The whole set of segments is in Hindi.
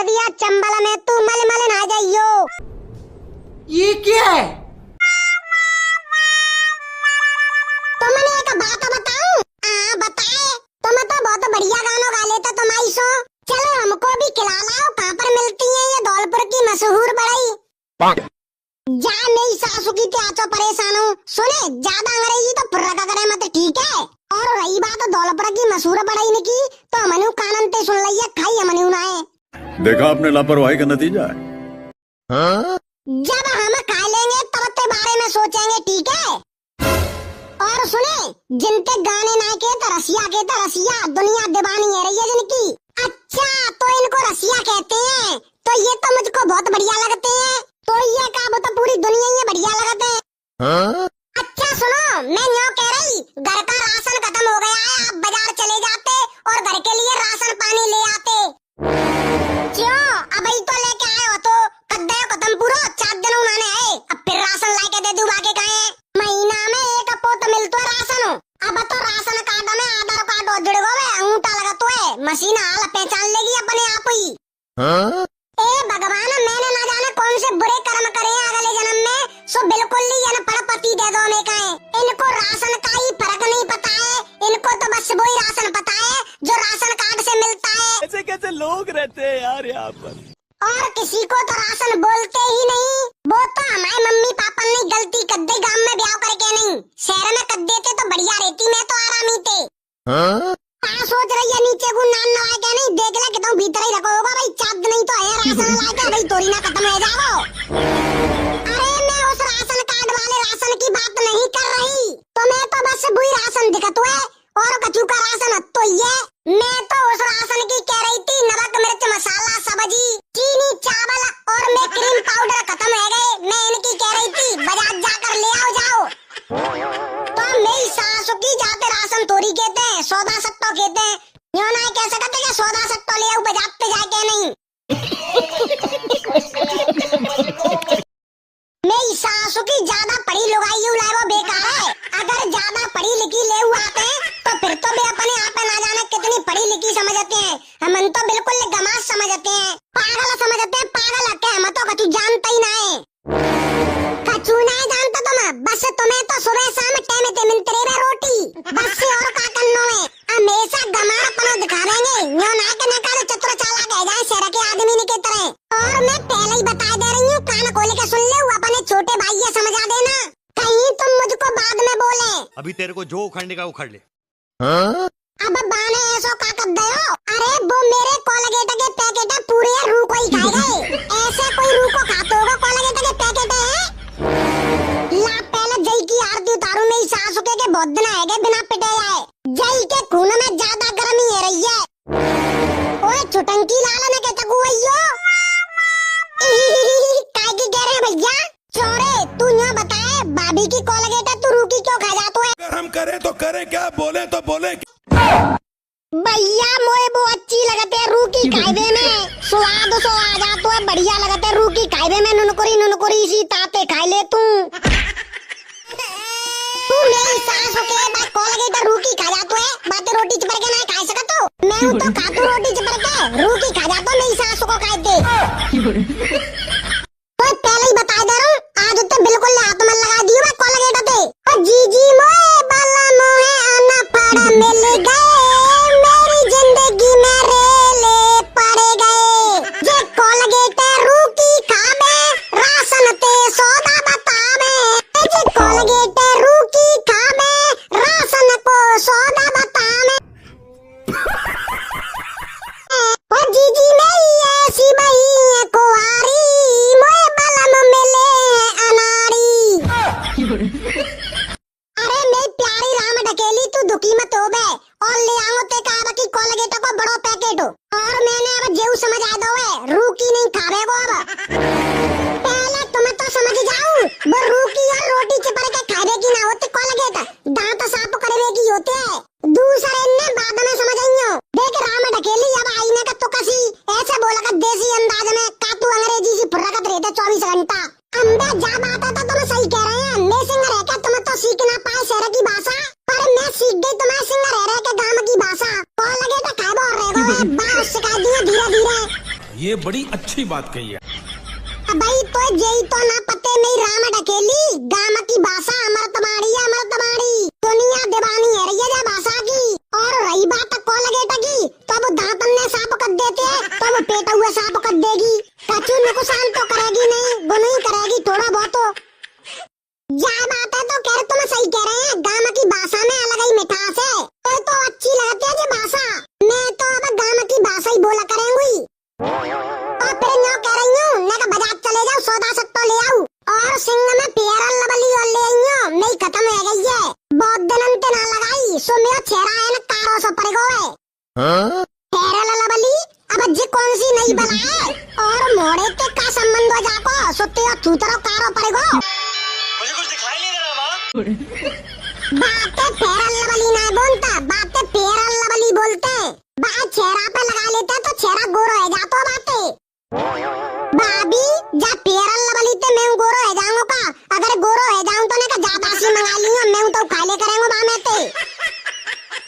दिया चंबल में तू मल मल ना जाइयो। ये क्या है? तो मैंने एक बात बताऊं? बताए। तुम तो बहुत बढ़िया गाना गा लेते तुम आइसो। चलो हमको भी खिला लाओ। कहाँ पर मिलती है ये धौलपुर की मशहूर बड़ाई? जा मेरी सासू की त्याचो परेशान हूँ। सुने ज्यादा अंग्रेजी तो फुर्रा का करे मत, ठीक है? और रही बात धौलपुर की मशहूर बड़ाई ने की तो हमनु कानन ते सुन लिया, खाई हमनु ना है। देखा आपने लापरवाही का नतीजा है। जब हम खा लेंगे तब ते बारे में सोचेंगे, ठीक है? और सुने जिनके गाने ना के तो रसिया दुनिया दीवानी है रही है जिनकी। अच्छा तो इनको रसिया कहते हैं, तो ये तो मुझको बहुत बढ़िया लगते हैं। तो ये का तो पूरी दुनिया ही बढ़िया लगते हैं। अच्छा सुनो, मैं यूँ कह रही घर का राशन खत्म हो गया है, आप बाजार चले जाते और घर के लिए राशन पानी ले आते। क्यों अब ही तो लेके आए हो तो कद्दे खत्म पूरा 4 दिन उन्होंने आए, अब फिर राशन ला के दे दूँ बाकी कहे महीना में एक पोत मिलतो है राशन। अब तो राशन कार्ड में आधार कार्ड और जुड़ गए, अंगूठा लगा तो है, मशीन हाल पहचान लेगी अपने आप ही। ए भगवान, मैंने ना जाने कौन से बुरे कर्म करे हैं अगले जन्म में, सो बिल्कुल ही अनपढ़ पति दे दो में कहे। इनको राशन का ही फर्क नहीं पता है, इनको तो बस वही राशन पता है जो राशन कार्ड से मिलता है। ऐसे कैसे लोग रहते हैं यार यहाँ पर। और किसी को तो राशन बोलते ही नहीं। वो तो हमारे मम्मी पापा ने गलती कर दी, गांव में ब्याह करके नहीं शहर में कर देते तो बढ़िया रहती, मैं तो आरामी थे। सोच रही है नीचे को नाम ना आए क्या नहीं, देख ले कि तुम भीतर ही रखो होगा भाई, 4 दिन ही तो है राशन लाके भाई तोड़ी ना खत्म हो जाओ। अरे मैं उस राशन कार्ड वाले राशन की बात नहीं कर रही, तो मैं तो बस वही राशन दिखत हुए और कचू का राशन तो ये। मैं तो उस राशन की कह रही थी नमक मिर्च मसाला सब्जी चीनी चावल और मैं क्रीम पाउडर खत्म हो गए, मैं इनकी कह रही थी बाजार जाकर ले आओ जाओ। तो मेरी सासू की जाते राशन तोरी कहते हैं, सौदा सट्टो कहते हैं। यूँ ना कह सकते कि सौदा सट्टो ले आओ बाजार पे जाके नहीं। मेरी सासू की ज्यादा पढ़ी लुगाई उलाई वो बेकार है। अगर ज्यादा पढ़ी लिखी ले आते हैं तो फिर तो भी अपने आप ना जाने कितनी पढ़ी लिखी समझते हैं, हम तो बिल्कुल गमास समझते हैं, पागल समझते हैं, पागल लगते हैं। हम तो कछु जानता ही ना है, कछु नहीं जानता तुम, बस तुम्हें तो सुबह शाम टेमे ते मिलते रहे रोटी बस, और का करनो है। हमेशा गमार अपना दिखा देंगे, यूँ ना के नकारे चतुर चालाक है जाए शहर के आदमी ने की तरह। और मैं पहले ही बता दे रही हूँ, कान खोल के सुन ले, अपने छोटे भाई ये समझा देना, कहीं तुम मुझको बाद में बोले। अभी तेरे को जो उखड़ने का उखड़ ले। अब बाने ऐसो का कर दे हो? अरे वो मेरे कोलगेट के पैकेट है पूरे रू को ही खा गए। ऐसे कोई रू को खाता होगा कोलगेट के पैकेट है? ला पहले जई की आरती उतारू, मेरी सासू के बहुत दिन है गए बिना पिटे आए। जई के खून में ज्यादा गर्मी है रही है। ओए छुटंकी लाल ने के चकू भैया काय की कह रहे भैया? चोरे तू यूँ बताए भाभी की कोलगेट है, तू रू की क्यों खा जाता है? अगर हम करें तो करें क्या, बोले तो बोले। भैया मोए वो अच्छी लगते है रू की खाइबे में, स्वाद सो आ जातो है, बढ़िया लगते है रू की खाइबे में। नुनकुरी सी ताते खाई ले तू मेरी सास के बाद कोलगेट रू की खा जातो है, बातें रोटी चिपड़ के ना खा सकत हो। मैं हूं तो खातू रोटी चिपड़ के रू की खा जातो, मेरी सास को खाए दे। तो पहले ही बता दे रहा हूँ, आज तो बिल्कुल हाथ में लगा दियो मैं कोलगेट पे। और जीजी मोए बाला मोहे आना पड़ा मिल गए, मेरी जिंदगी में रेले पड़ गए। ये कोलगेट रू की खाबे राशन ते सौदा बतावे, ये कोलगेट रू की खाबे राशन को सौदा बतावे। और जीजी मेरी ऐसी बही है कुंवारी, मोए बलम मिले अनाड़ी। अरे मेरी प्यारी राम ढकेली तू दुखी मत हो बे, और ले आओ ते कहा कि कोलगेट को बड़ो पैकेट हो। और मैंने अब जेऊ समझ आ दो है, रू की नहीं खावे को अब। पहले तुम्हें तो समझ जाऊं, वो रू की और रोटी चिपड़ के खावे की ना होते कोलगेट, दांत साफ करवे की होते है। दूसरे ने बाद में समझ आइयो। देख राम ढकेली अब आईने का तो कसी ऐसे बोला का देसी अंदाज में का तू अंग्रेजी सी फुर्रकत रहते 24 घंटा। अंबे जा बात है तो तुम सही कह रहे हैं, मैं सिंह रह के तुम तो सीख ना पाए शहर की भाषा, पर मैं सीख गई तुम्हें सिंह रह के गांव की भाषा। कोलगेट खाबो रे गो बात सिखा दिए धीरे धीरे। ये बड़ी अच्छी बात कही है। भाई तो जेई तो ना पते में राम ढकेली गाम की भाषा अमृत बाणी दुनिया दीवानी है रही है भाषा की। और रही बात को लगे टकी तो वो दांतन ने साफ कर देते हैं तो वो पेटा हुआ साफ कर देगी। कछु नुकसान तो करेगी नहीं, गुन ही करेगी थोड़ा बहुत। क्या बात है तो कह तुम सही कह रहे हैं, गाम की भाषा में अलग ही मिठास है तो अच्छी लगती है जी भाषा। मैं तो अब गाम की भाषा ही बोला करेंगी। और फिर न्यों कह रही हूँ मैं बाजार चले जाओ सौदा सट्टो ले आओ और सिंह में पेरल लबली और ले आई हूँ नहीं खत्म हो गई है। बहुत दिन अंत ना लगाई सो मेरा चेहरा है ना कारो सो पड़ गो है। पेरल लबली अब जी कौन सी नई बना है और मोड़े के का संबंध हो जाको सोते थूतरो कारो पड़ गो। मुझे कुछ दिखाई नहीं दे रहा माँ। बातें पेरल लबली ना बोलता, बातें पेरल लबली बोलते। बात चेहरा पे लगा लेते तो चेहरा गोरो है जातो बातें। भाभी जा पेरल लबली ते मैं गोरो है जाऊंगा का, अगर गोरो है जाऊं तो ने का ज्यादा सी मंगा लियो मैं तो खा ले करेंगे बा में ते।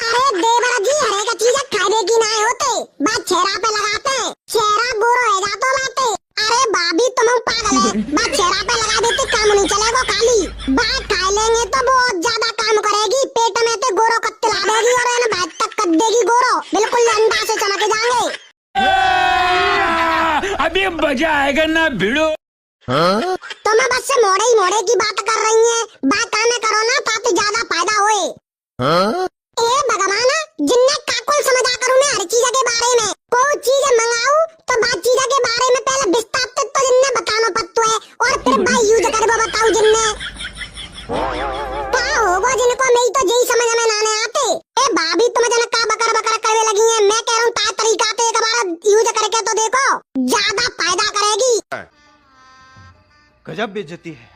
अरे देवरा जी हर एक चीज खाने की ना होते, बात चेहरा पे लगाते चेहरा गोरो है जातो बातें। अरे भाभी तुम पागल है, बात चेहरा पे लगा देते काम नहीं चलेगा खाली। बात खा लेंगे तो बहुत ज्यादा काम करेगी, पेट में तो गोरो कत्ते ला देगी और है ना बात तक कर देगी गोरो बिल्कुल अंडा से चमक जाएंगे। अभी मजा आएगा ना भिड़ो। तो मैं बस से मोड़े की बात कर रही है, बात आने करो ना ताकि ज्यादा फायदा होए। ए भगवान जिन्ने काकुल समझा करूं मैं हर चीज के बारे में, कोई चीज मंगाऊं तो बात चीज के बारे में पहले विस्तार तो जिन्ने बताना पत्तो है और फिर भाई यूज करबो बताऊं जिन्ने क्या होगा जिनको मैं तो यही समझ में ना आते। ए भाभी तुम जन का बकर बकर करने लगी है, मैं कह रहा हूं ता तरीका से एक बार यूज करके तो देखो ज्यादा फायदा करेगी। गजब बेइज्जती है।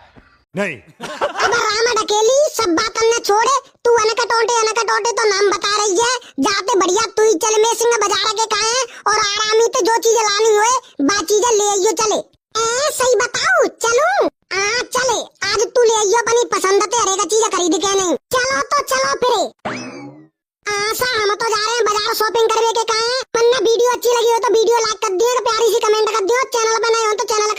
नहीं अब राम ढकेली सब बात हमने छोड़े, तू अनका टोटे तो नाम बता रही है। जाते बढ़िया तू ही चल में सिंह बाजार के काहे और आरामी तो जो चीजें लानी होए बात चीजें ले आइयो चले। ए सही बताओ चलूं? चले आज तू ले आइयो अपनी पसंद ते हरेक चीज खरीद के नहीं। चलो तो चलो फिर आशा हम तो जा रहे हैं बाजार शॉपिंग करने के काहे। वरना वीडियो अच्छी लगी हो तो वीडियो लाइक कर दियो, प्यारी सी कमेंट कर दियो, चैनल पे नए हो तो चैनल